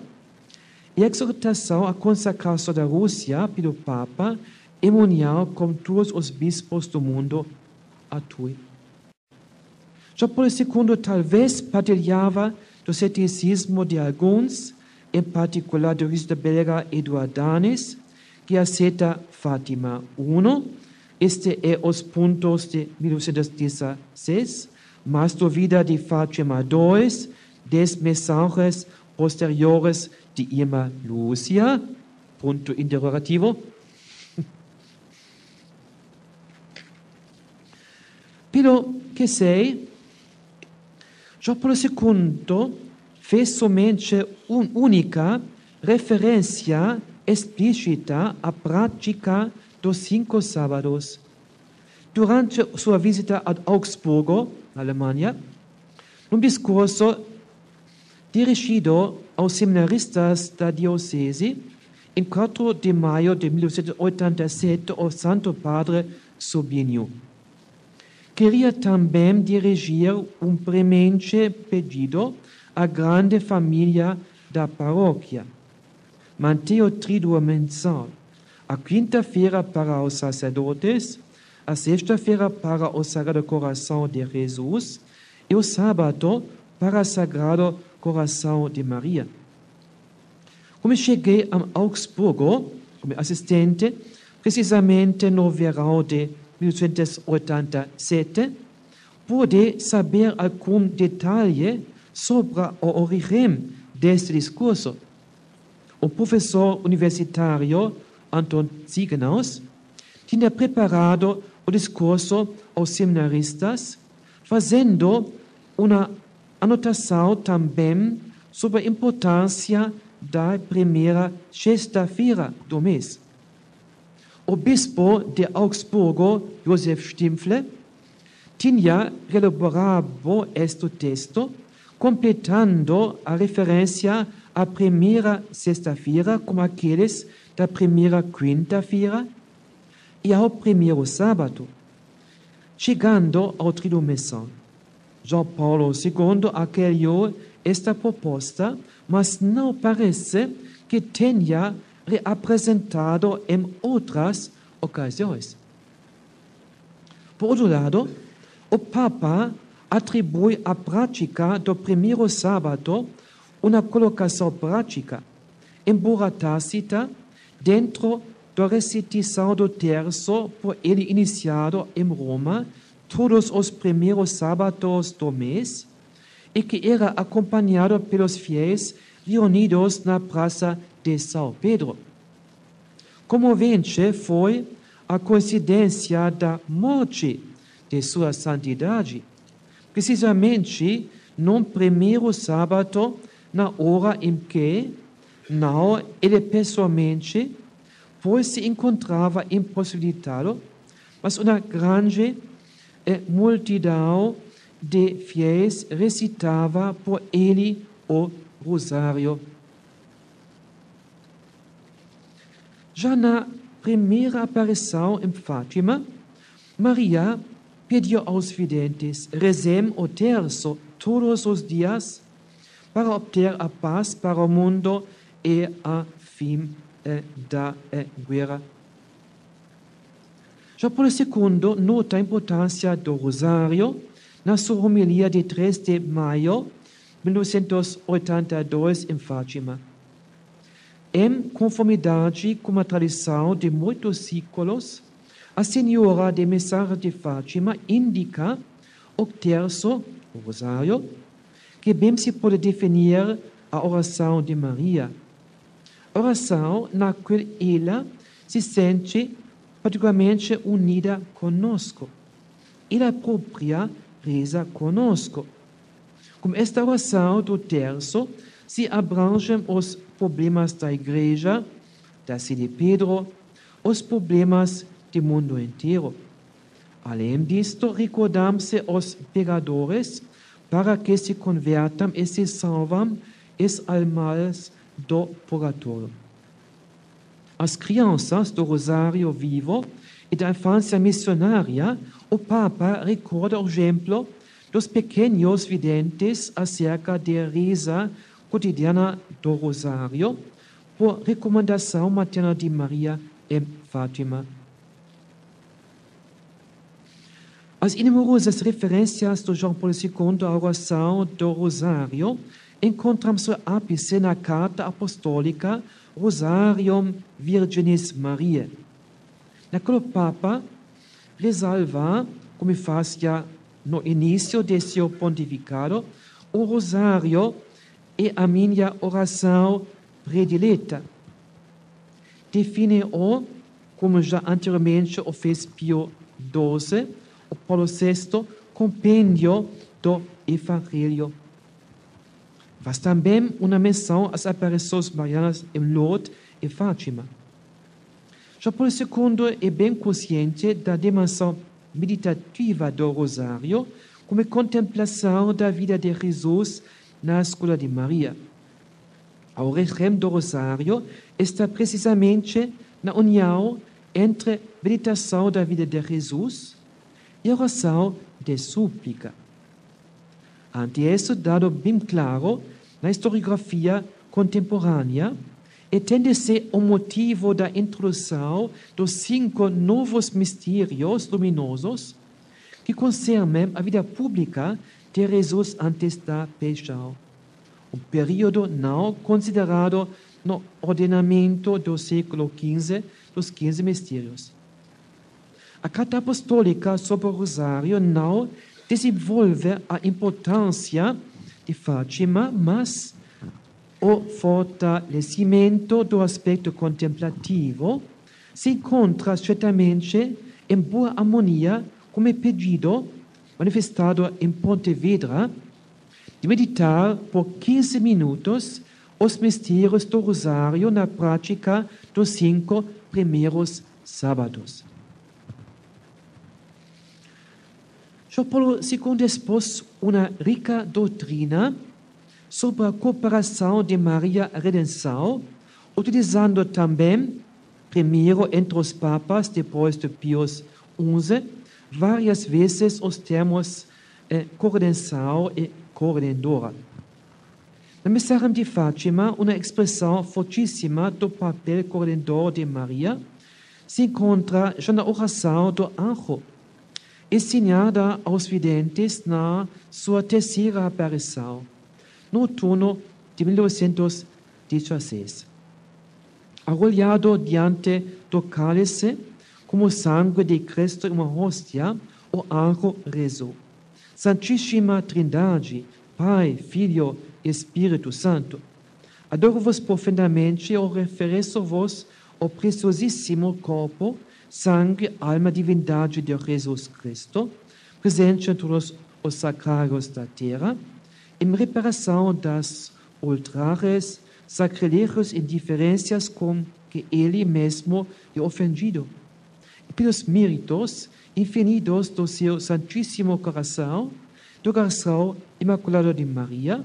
S2: e a exortação à consagração da Rússia pelo Papa, em união com todos os bispos do mundo, a Tui. João Paulo II talvez partilhava do ceticismo de alguns, em particular do jurista belga Eduard Danes, que aceita Fátima I, este é os pontos de 1916, mas duvida de Fátima II, des mensagens posteriores de Irmã Lúcia, ponto interrogativo. Pelo que sei, João Paulo II fez somente uma única referência explícita à prática dos 5 sábados. Durante sua visita a Augsburgo, na Alemanha, num discurso dirigido aos seminaristas da diocese, em 4 de maio de 1987, o Santo Padre sublinhou: queria também dirigir um premente pedido à grande família da paróquia. Manter o tríduo mensal. A quinta-feira para os sacerdotes, a sexta-feira para o Sagrado Coração de Jesus e o sábado para o Sagrado Coração de Maria. Como cheguei a Augsburgo como assistente, precisamente no verão de 1987, pude saber algum detalhe sobre a origem deste discurso. O professor universitário Anton Ziegenhaus tinha preparado o discurso aos seminaristas, fazendo uma anotação também sobre a importância da primeira sexta-feira do mês. O bispo de Augsburgo, Josef Stimpfle, tinha elaborado este texto, completando a referência à primeira sexta-feira como aqueles da primeira quinta-feira e ao primeiro sábado, chegando ao tríduo mensal. João Paulo II acolheu esta proposta, mas não parece que tenha reapresentado em outras ocasiões. Por outro lado, o Papa atribui à prática do primeiro sábado uma colocação prática, embora tácita, dentro da recitação do terço por ele iniciado em Roma todos os primeiros sábados do mês e que era acompanhado pelos fiéis reunidos na Praça de São Pedro. Comovente foi a coincidência da morte de sua santidade, precisamente no primeiro sábado, na hora em que, não ele pessoalmente, pois se encontrava impossibilitado, mas uma grande multidão de fiéis recitava por ele o rosário. Já na primeira aparição em Fátima, Maria pediu aos videntes: rezem o terço todos os dias para obter a paz para o mundo e a fim da guerra. João Paulo II nota a importância do rosário na sua homilia de 3 de maio de 1982 em Fátima. Em conformidade com a tradição de muitos séculos, a Senhora de Mensagem de Fátima indica o terço o Rosário, que bem se pode definir a oração de Maria. Oração na qual ela se sente particularmente unida conosco. Ela própria reza conosco. Com esta oração do terço, se abrangem os problemas da igreja, da Sede Pedro, os problemas do mundo inteiro. Além disto, recordam-se os pecadores para que se convertam e se salvam as almas do purgatório. As crianças do Rosário Vivo e da infância missionária, o Papa recorda o exemplo dos pequenos videntes acerca da reza cotidiana do Rosário, por recomendação materna de Maria em Fátima. As inúmeras referências do João Paulo II à oração do Rosário encontram seu ápice na carta apostólica Rosarium Virginis Mariae, na qual o Papa ressalva, como fazia no início de seu pontificado, o Rosário é a minha oração predileta. Define-o, como já anteriormente o fez Pio XII, o Paulo VI, compêndio do Evangelho. Faz também uma menção às aparições marianas em Lourdes e Fátima. João Paulo II é bem consciente da dimensão meditativa do Rosário como contemplação da vida de Jesus na escola de Maria. A origem do Rosário está precisamente na união entre meditação da vida de Jesus e oração de súplica. Ante isso, dado bem claro na historiografia contemporânea, entende-se o motivo da introdução dos 5 novos mistérios luminosos que concernem a vida pública de Jesus antes da paixão, um período não considerado no ordenamento do século XV dos 15 mistérios. A carta apostólica sobre o Rosário não desenvolve a importância de Fátima, mas o fortalecimento do aspecto contemplativo se encontra certamente em boa harmonia com o pedido manifestado em Pontevedra de meditar por 15 minutos os mistérios do Rosário na prática dos 5 primeiros sábados. João Paulo II expôs uma rica doutrina sobre a cooperação de Maria à redenção, utilizando também, primeiro entre os papas, depois de Pio XI, várias vezes os termos corredenção e corredendora. Na mensagem de Fátima, uma expressão fortíssima do papel corredendor de Maria se encontra já na oração do anjo, ensinada aos videntes na sua terceira aparição, no outono de 1916. Arrolhado diante do cálice, como sangue de Cristo em uma hóstia, o anjo rezou: Santíssima Trindade, Pai, Filho e Espírito Santo, adoro-vos profundamente e ofereço-vos o preciosíssimo corpo, sangue, alma, divindade de Jesus Cristo, presente em todos os sacrários da terra, em reparação das ultrajes, sacrilégios e indiferenças com que ele mesmo é ofendido, e pelos méritos infinitos do seu Santíssimo Coração, do coração imaculado de Maria,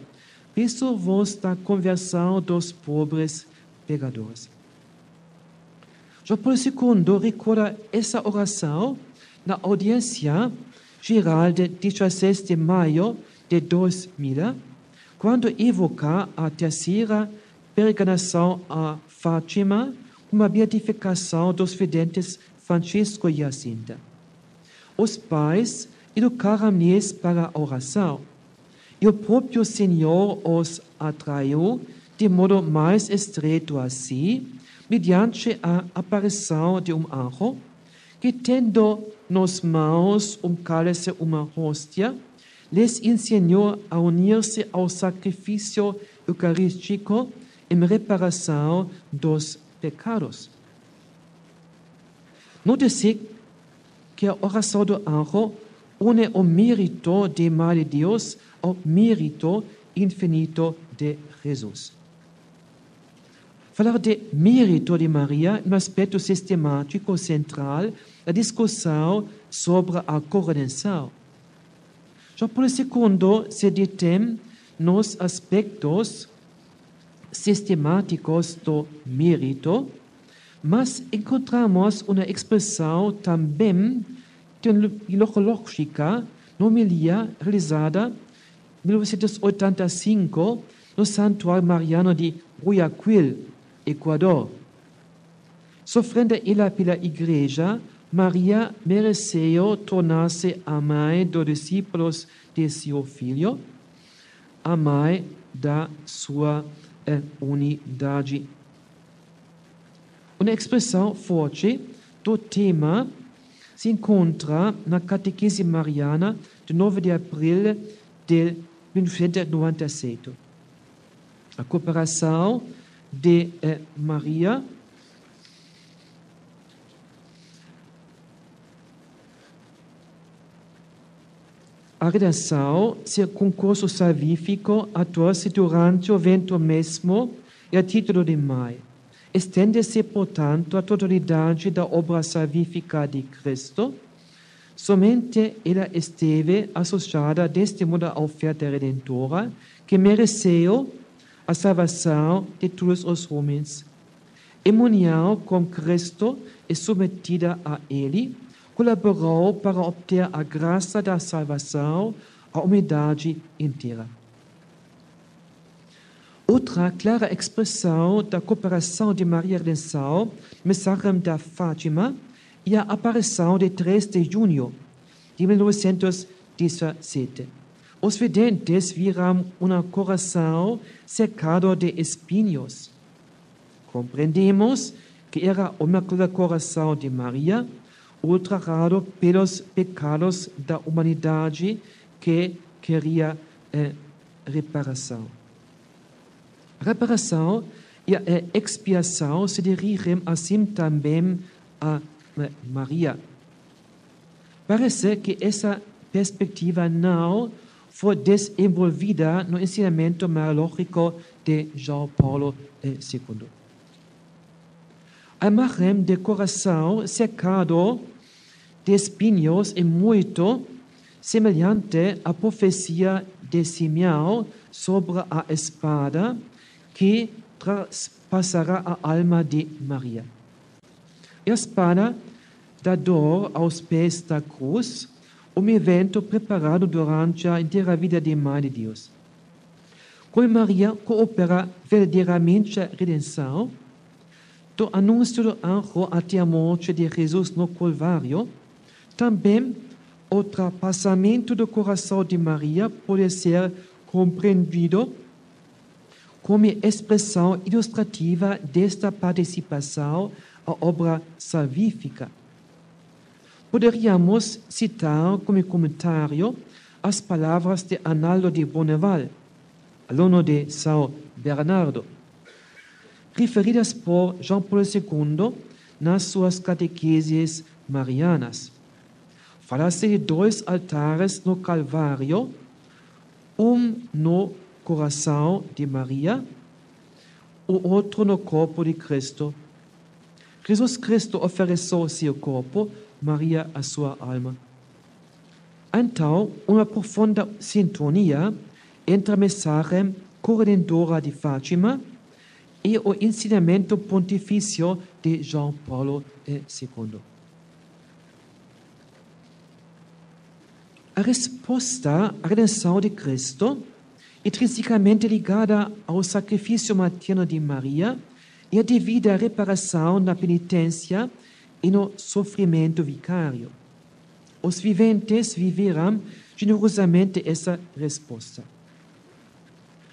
S2: peço-vos da conversão dos pobres pecadores. João Paulo II recorda essa oração na audiência geral de 16 de maio de 2000, quando evoca a terceira peregrinação a Fátima como a beatificação dos videntes Francisco e Jacinta. Os pais educaram-lhes para a oração, e o próprio Senhor os atraiu de modo mais estreito a si, mediante a aparição de um anjo, que, tendo nas mãos cálice, uma hóstia, les ensinou a unir-se ao sacrifício eucarístico em reparação dos pecados. Note-se que a oração do anjo une o mérito de Mãe de Deus ao mérito infinito de Jesus. Falar de mérito de Maria é um aspecto sistemático central da discussão sobre a coroação. João Paulo II se detém nos aspectos sistemáticos do mérito, mas encontramos uma expressão também teológica na homilia realizada em 1985 no Santuário Mariano de Guayaquil, Equador. Sofrendo ela pela Igreja, Maria mereceu tornar-se a mãe dos discípulos de seu filho, a mãe da sua unidade. Uma expressão forte do tema se encontra na Catequese Mariana de 9 de abril de 1997. A cooperação de Maria a redação seu concurso salvífico atua-se durante o evento mesmo e a título de mãe. Estende-se, portanto, a totalidade da obra salvífica de Cristo. Somente ela esteve associada deste modo à oferta redentora que mereceu a salvação de todos os homens. Em união com Cristo e submetida a Ele, colaborou para obter a graça da salvação à humanidade inteira. Outra clara expressão da cooperação de Maria Redenção, mensagem da Fátima, e a aparição de 3 de junho de 1917. Os videntes viram um coração cercado de espinhos. Compreendemos que era o Imaculado Coração de Maria, ultrajado pelos pecados da humanidade que queria reparação. Reparação e a expiação se dirigem assim também a Maria. Parece que essa perspectiva não foi desenvolvida no ensinamento mariológico de João Paulo II. A imagem de coração cercado de espinhos é muito semelhante à profecia de Simeão sobre a espada que traspassará a alma de Maria. A espada da dor aos pés da cruz, um evento preparado durante a inteira vida de Mãe de Deus. Como Maria coopera verdadeiramente a redenção, do anúncio do anjo até a morte de Jesus no Calvário, também o trapassamento do coração de Maria pode ser compreendido como expressão ilustrativa desta participação à obra salvífica. Poderíamos citar como comentário as palavras de Arnaldo de Bonneval, aluno de São Bernardo, referidas por João Paulo II nas suas catequeses marianas. Fala-se de 2 altares no Calvário, um no coração de Maria, o outro no corpo de Cristo. Jesus Cristo ofereceu seu corpo, Maria a sua alma. Então, uma profunda sintonia entre a mensagem corredentora de Fátima e o ensinamento pontifício de João Paulo II. A resposta à redenção de Cristo, intrinsecamente ligada ao sacrifício materno de Maria e a devida reparação na penitência e no sofrimento vicário. Os viventes viverão generosamente essa resposta.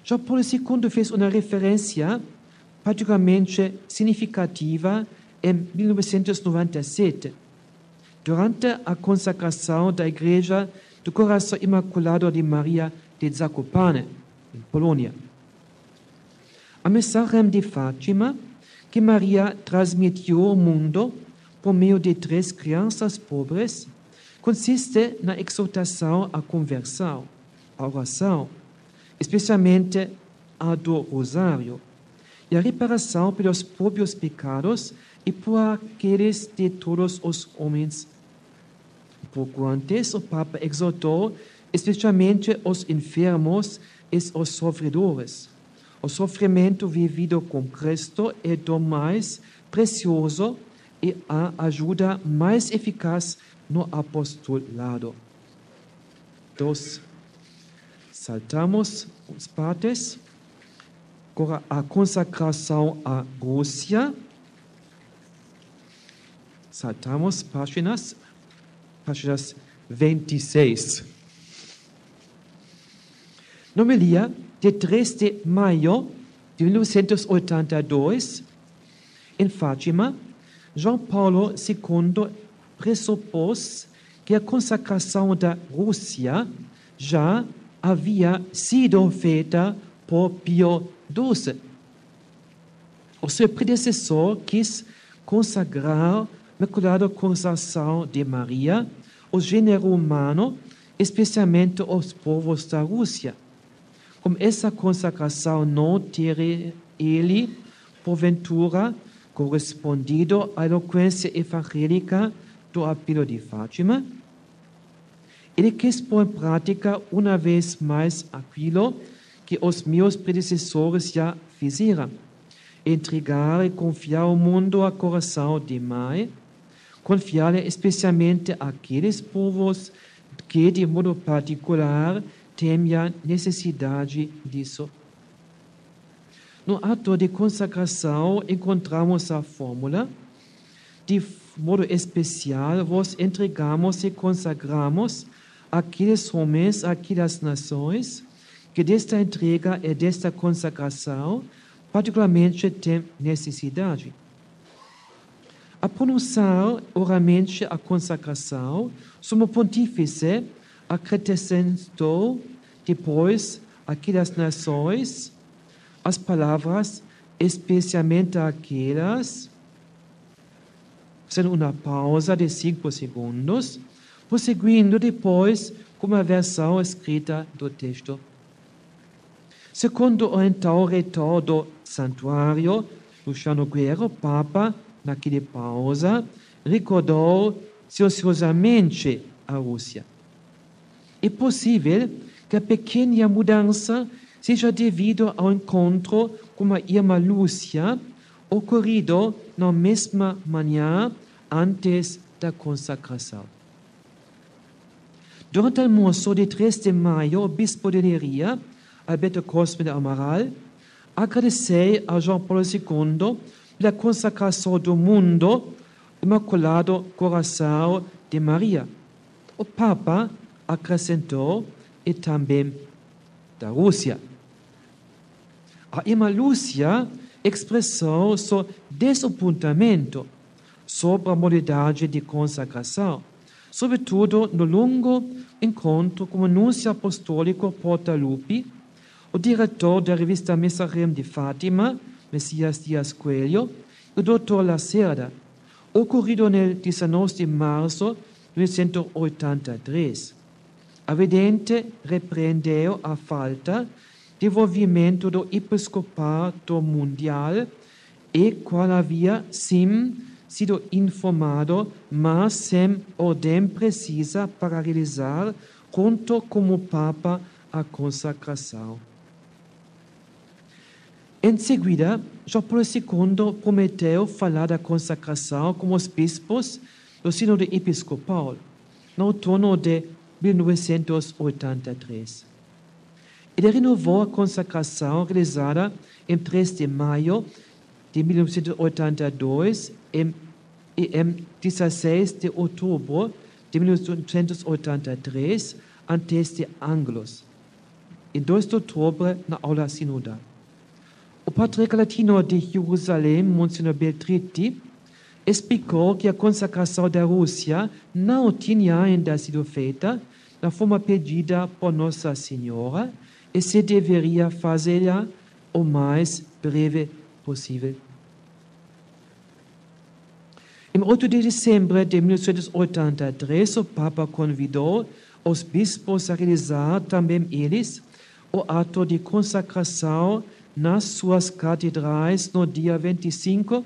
S2: João Paulo II fez uma referência particularmente significativa em 1997, durante a consagração da Igreja do Coração Imaculado de Maria de Zakopane, em Polônia. A mensagem de Fátima, que Maria transmitiu ao mundo por meio de 3 crianças pobres, consiste na exortação à conversão, à oração, especialmente a do rosário, e a reparação pelos próprios pecados e por aqueles de todos os homens. Pouco antes, o Papa exortou especialmente os enfermos e os sofredores. O sofrimento vivido com Cristo é do mais precioso e a ajuda mais eficaz no apostolado. 2. Saltamos as partes. Agora, a consagração à Rússia. Saltamos páginas 26. Na homilia de 3 de maio de 1982, em Fátima, João Paulo II pressupôs que a consagração da Rússia já havia sido feita por Pio XII. O seu predecessor quis consagrar o Imaculado Coração de Maria, o gênero humano, especialmente os povos da Rússia. Como essa consagração não teria ele, porventura, correspondido à eloquência evangélica do apelo de Fátima, ele quis pôr em prática uma vez mais aquilo que os meus predecessores já fizeram: entregar e confiar ao mundo o coração de Mãe, confiar especialmente àqueles povos que, de modo particular, têm a necessidade disso. No ato de consagração, encontramos a fórmula: de modo especial, vos entregamos e consagramos aqueles homens, aquelas nações, que desta entrega e desta consagração particularmente têm necessidade. A pronunciar oralmente a consagração, Sumo Pontífice acrescentou depois aquelas nações as palavras, especialmente aquelas, sendo uma pausa de 5 segundos, prosseguindo depois com uma versão escrita do texto. Segundo o então reitor do santuário, Luciano Guerra, Papa, naquela pausa, recordou silenciosamente a Rússia. É possível que a pequena mudança seja devido ao encontro com a irmã Lúcia, ocorrido na mesma manhã antes da consagração. Durante o almoço de 3 de maio, o bispo de Leiria, Alberto Cosme de Amaral, agradeceu a João Paulo II pela consagração do mundo Imaculado Coração de Maria. O Papa acrescentou, e também da Rússia. A irmã Lúcia expressou seu desapontamento sobre a modalidade de consagração, sobretudo no longo encontro com o núncio apostólico Portaluppi, o diretor da revista Mensageiro de Fátima, Messias Dias Coelho, e o Dr. Lacerda, ocorrido no 19 de março de 1983. A vidente repreendeu a falta de envolvimento do episcopado mundial e qual havia, sim, sido informado, mas sem ordem precisa para realizar, junto com o Papa, a consagração. Em seguida, João Paulo II prometeu falar da consagração com os bispos do Sínodo Episcopal, no outono de 1983. Ele renovou a consagração realizada em 3 de maio de 1982 e em 16 de outubro de 1983, antes de Ângelos, e 2 de outubro na aula sinodal. O patriarca latino de Jerusalém, Monsignor Beltriti, explicou que a consagração da Rússia não tinha ainda sido feita, na forma pedida por Nossa Senhora e se deveria fazê-la o mais breve possível. Em 8 de dezembro de 1883, o Papa convidou os bispos a realizar também eles o ato de consagração nas suas catedrais no dia 25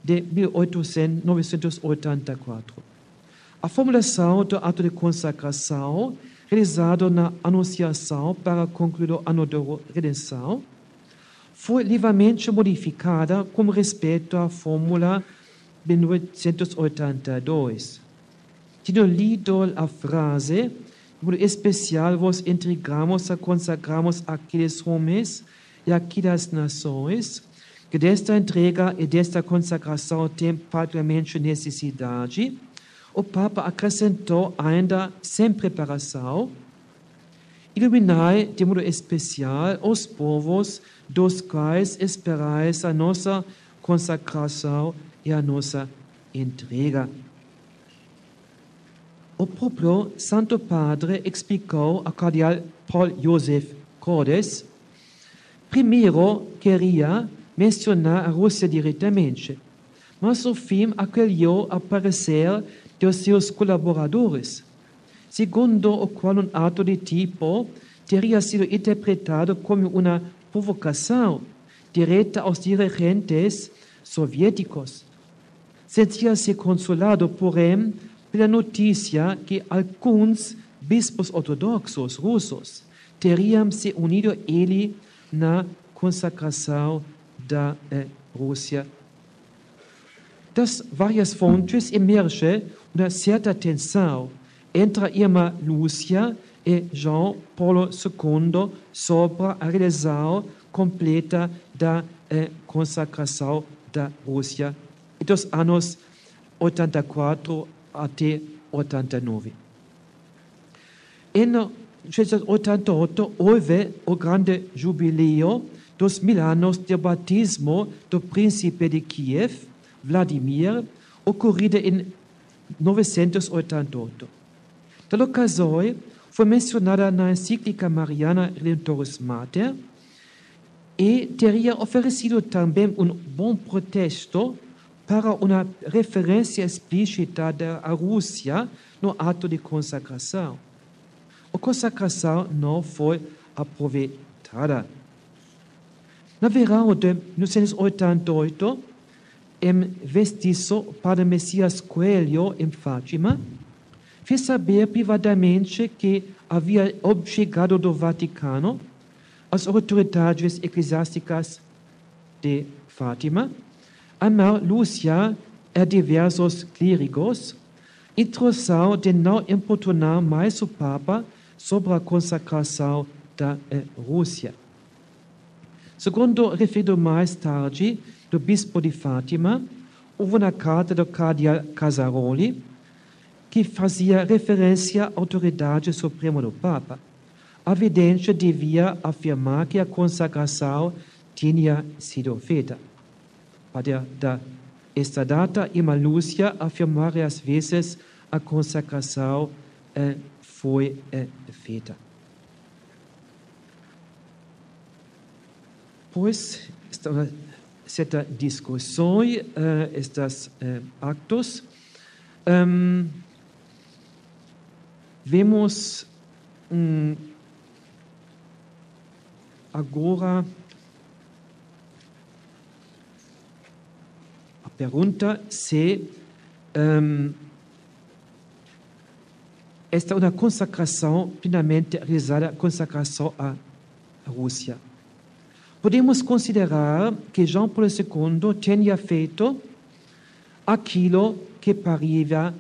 S2: de 1984. A formulação do ato de consagração, realizado na Anunciação para concluir o ano da redenção, foi livremente modificada com respeito à fórmula de 1982. Tendo lido a frase, de modo especial vos entregamos a consagramos aqueles homens e aquelas nações que desta entrega e desta consagração têm particularmente necessidade, o Papa acrescentou ainda sem preparação: iluminai de modo especial os povos dos quais esperais a nossa consagração e a nossa entrega. O próprio Santo Padre explicou a cardeal Paul Joseph Cordes: primeiro queria mencionar a Rússia diretamente, mas o fim acolheu a parecer dos seus colaboradores, segundo o qual um ato de tipo teria sido interpretado como uma provocação direta aos dirigentes soviéticos. Sentia-se consolado, porém, pela notícia que alguns bispos ortodoxos russos teriam se unido a ele na consagração da Rússia. Das várias fontes emerge uma certa tensão entre a irmã Lúcia e João Paulo II sobre a realização completa da consagração da Rússia dos anos 84 até 89. Em 1988 houve o grande jubileu dos 1000 anos do batismo do príncipe de Kiev, Vladimir, ocorrido em 1988. Tal ocasião foi mencionada na encíclica Mariana Redemptoris Mater e teria oferecido também bom pretexto para uma referência explícita da Rússia no ato de consagração. A consagração não foi aproveitada. No verão de 1988, em vestiço para Messias Coelho em Fátima, fez saber privadamente que havia chegado do Vaticano as autoridades eclesiásticas de Fátima, a mãe Lúcia e diversos clérigos, instrução de não importunar mais o Papa sobre a consagração da Rússia. Segundo referido mais tarde do bispo de Fátima, houve uma carta do cardeal Casaroli que fazia referência à autoridade suprema do Papa. A vidente devia afirmar que a consagração tinha sido feita. Para esta data, irmã Lúcia afirmara às vezes a consagração foi feita. Pois, esta discussão, estes actos, vemos agora a pergunta se esta é uma consagração plenamente realizada, consagração à Rússia. Podemos considerar que João Paulo II tenha feito aquilo que parecia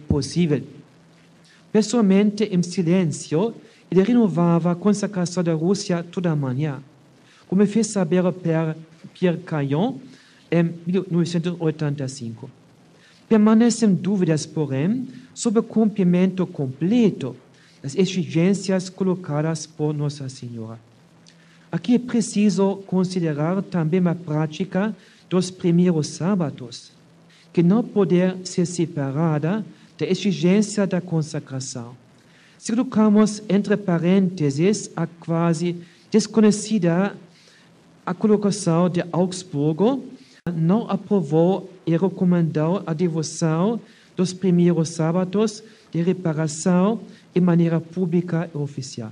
S2: possível. Pessoalmente, em silêncio, ele renovava a consagração da Rússia toda manhã, como fez saber Pierre Caillon em 1985. Permanecem dúvidas, porém, sobre o cumprimento completo das exigências colocadas por Nossa Senhora. Aqui é preciso considerar também a prática dos primeiros sábados, que não pode ser separada da exigência da consagração. se colocamos entre parênteses a quase desconhecida a colocação de Augsburgo, não aprovou e recomendou a devoção dos primeiros sábados de reparação de maneira pública e oficial.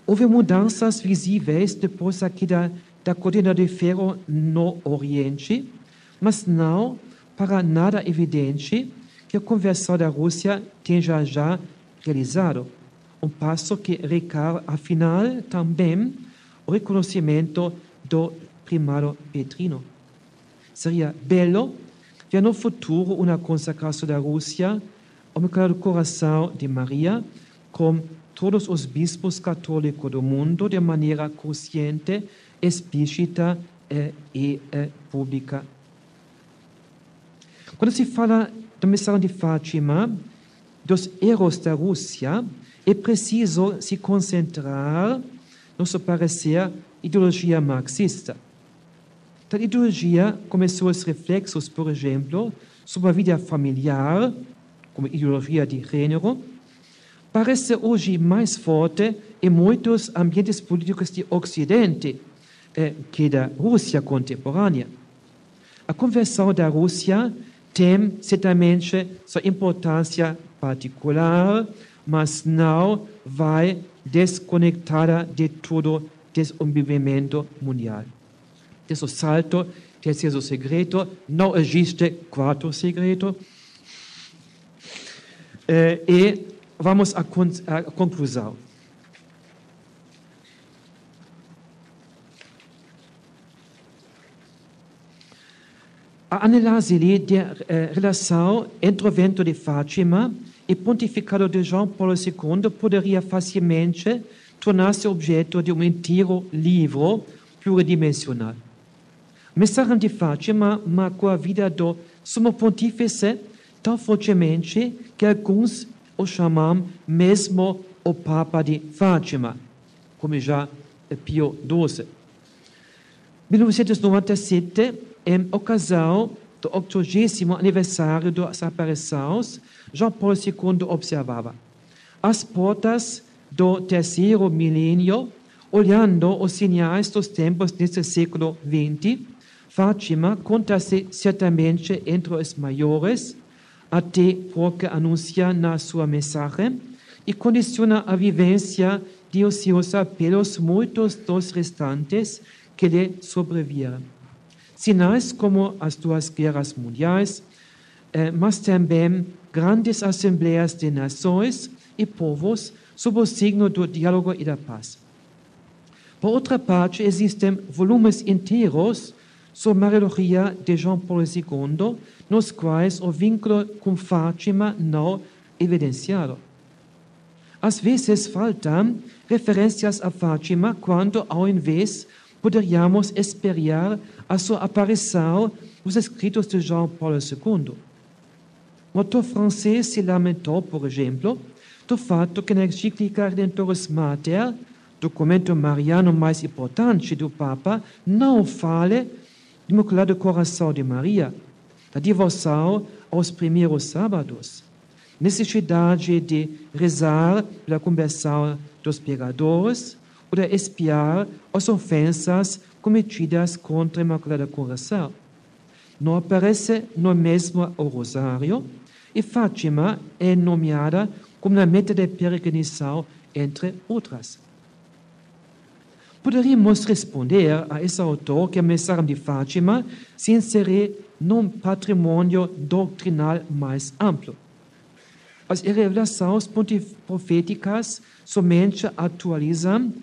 S2: Houve mudanças visíveis depois da queda da cortina de ferro no Oriente, mas não para nada evidente que a conversão da Rússia tenha já realizado, passo que requer, afinal, também o reconhecimento do primado Petrino. Seria belo ver no futuro uma consagração da Rússia ao Imaculado Coração de Maria, com todos os bispos católicos do mundo, de maneira consciente, explícita e pública. Quando se fala da missão de Fátima, dos heróis da Rússia, é preciso se concentrar, no seu parecer, ideologia marxista. Tal ideologia começou os reflexos, por exemplo, sobre a vida familiar, como ideologia de gênero, parece hoje mais forte em muitos ambientes políticos de Ocidente que da Rússia contemporânea. A conversão da Rússia tem certamente sua importância particular, mas não vai desconectada de todo o desenvolvimento mundial. Desse salto, terceiro segredo, não existe quarto segredo. E vamos à conclusão. A análise da relação entre o vento de Fátima e o pontificado de João Paulo II poderia facilmente tornar-se objeto de inteiro livro pluridimensional. A mensagem de Fátima marcou a vida do sumo pontífice tão fortemente que alguns o chamam mesmo o Papa de Fátima, como já Pio XII. Em 1997, em ocasião do 80º aniversário das aparições, João Paulo II observava: as portas do terceiro milênio, olhando os sinais dos tempos deste século XX, Fátima conta-se certamente entre os maiores, até porque anuncia na sua mensagem e condiciona a vivência diociosa pelos muitos dos restantes que lhe sobreviram. Sinais como as duas guerras mundiais, mas também grandes assembleias de nações e povos sob o signo do diálogo e da paz. Por outra parte, existem volumes inteiros sobre a Mariologia de João Paulo II, nos quais o vínculo com Fátima não é evidenciado. Às vezes faltam referências a Fátima quando, ao invés, poderíamos esperar a sua aparição nos escritos de João Paulo II. O autor francês se lamentou, por exemplo, do fato que na encíclica Redemptoris Mater, documento mariano mais importante do Papa, não fale do Imaculado Coração de Maria, da devoção aos primeiros sábados, necessidade de rezar pela conversão dos pecadores ou de expiar as ofensas cometidas contra o Imaculado Coração. Não aparece no mesmo o Rosário, e Fátima é nomeada como a meta de peregrinação, entre outras. Poderíamos responder a esse autor que a mensagem de Fátima se insere num patrimônio doutrinal mais amplo. As revelações proféticas somente atualizam,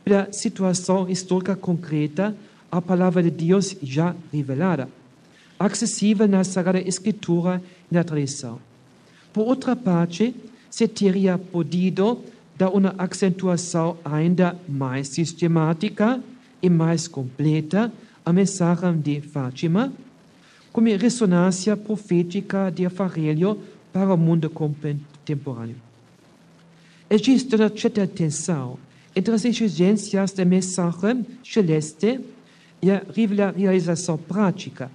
S2: pela situação histórica concreta, a palavra de Deus já revelada, acessível na Sagrada Escritura e na tradição. Por outra parte, se teria podido dar uma acentuação ainda mais sistemática e mais completa à mensagem de Fátima, como ressonância profética de Afarelho para o mundo contemporâneo. Existe uma certa tensão entre as exigências da mensagem celeste e a realização prática,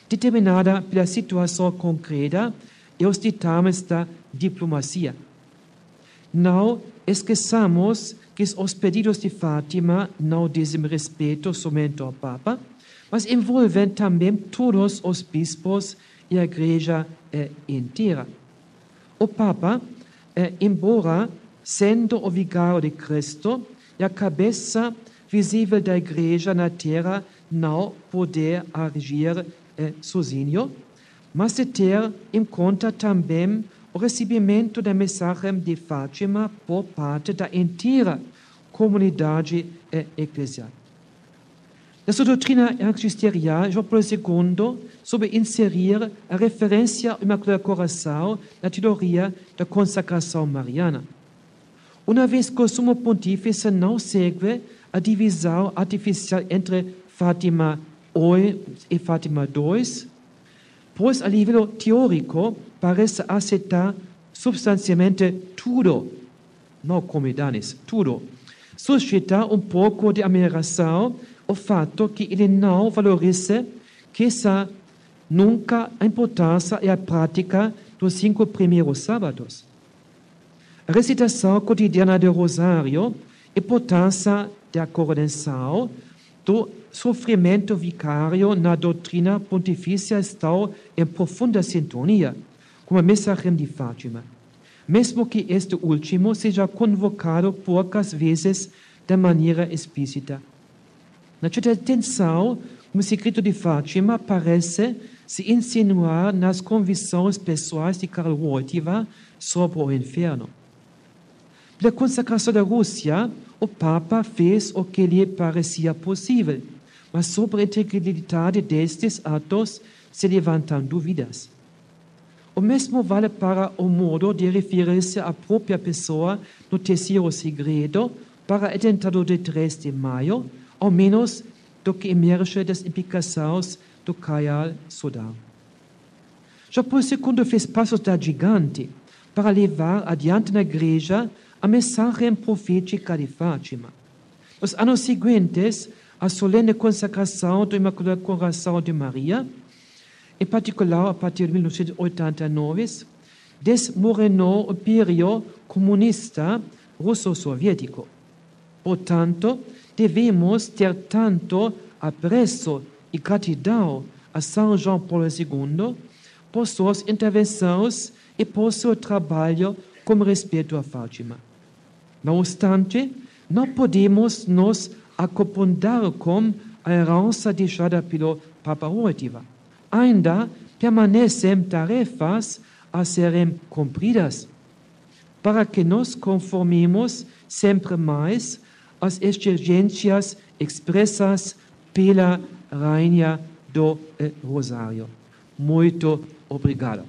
S2: determinada pela situação concreta e os ditames da diplomacia. não esqueçamos que os pedidos de Fátima não dizem respeito somente ao Papa, mas envolvem também todos os bispos e a Igreja inteira. O Papa, embora sendo o vigário de Cristo e a cabeça visível da Igreja na Terra, não pode agir sozinho, mas de ter em conta também o recebimento da mensagem de Fátima por parte da inteira comunidade eclesial. Na sua doutrina magisterial, João Paulo II soube inserir a referência ao Imaculado Coração na teoria da consagração mariana. Uma vez que o Sumo Pontífice não segue a divisão artificial entre Fátima I e Fátima II, pois a nível teórico parece aceitar substancialmente tudo, não como Danis, tudo. Suscita pouco de admiração o fato que ele não valoriza quizá nunca a importância e a prática dos 5 primeiros sábados. A recitação cotidiana do Rosário, a importância da coordenação, do sofrimento vicário na doutrina pontifícia estão em profunda sintonia com a mensagem de Fátima, mesmo que este último seja convocado poucas vezes de maneira explícita. Na sua tensão, o secreto de Fátima parece se insinuar nas convicções pessoais de Karl Wojtyła sobre o inferno. Pela consagração da Rússia, o Papa fez o que lhe parecia possível, mas sobre a integridade destes atos se levantam dúvidas. O mesmo vale para o modo de referir-se à própria pessoa no terceiro segredo para o atentado de 3 de maio, ao menos do que emerge das implicações do Caial Sodal. João Paulo II fez passos da gigante para levar adiante na Igreja a mensagem profética de Fátima. Nos anos seguintes, a solene consagração do Imaculado Coração de Maria, em particular a partir de 1989, desmoronou o Império comunista russo-soviético. Portanto, devemos ter tanto apreço e gratidão a São João Paulo II por suas intervenções e por seu trabalho com respeito a Fátima. Não obstante, não podemos nos acomodar com a herança deixada pelo Papa Wojtyła. Ainda permanecem tarefas a serem cumpridas para que nos conformemos sempre mais às exigências expressas pela Rainha do Rosário. Muito obrigado.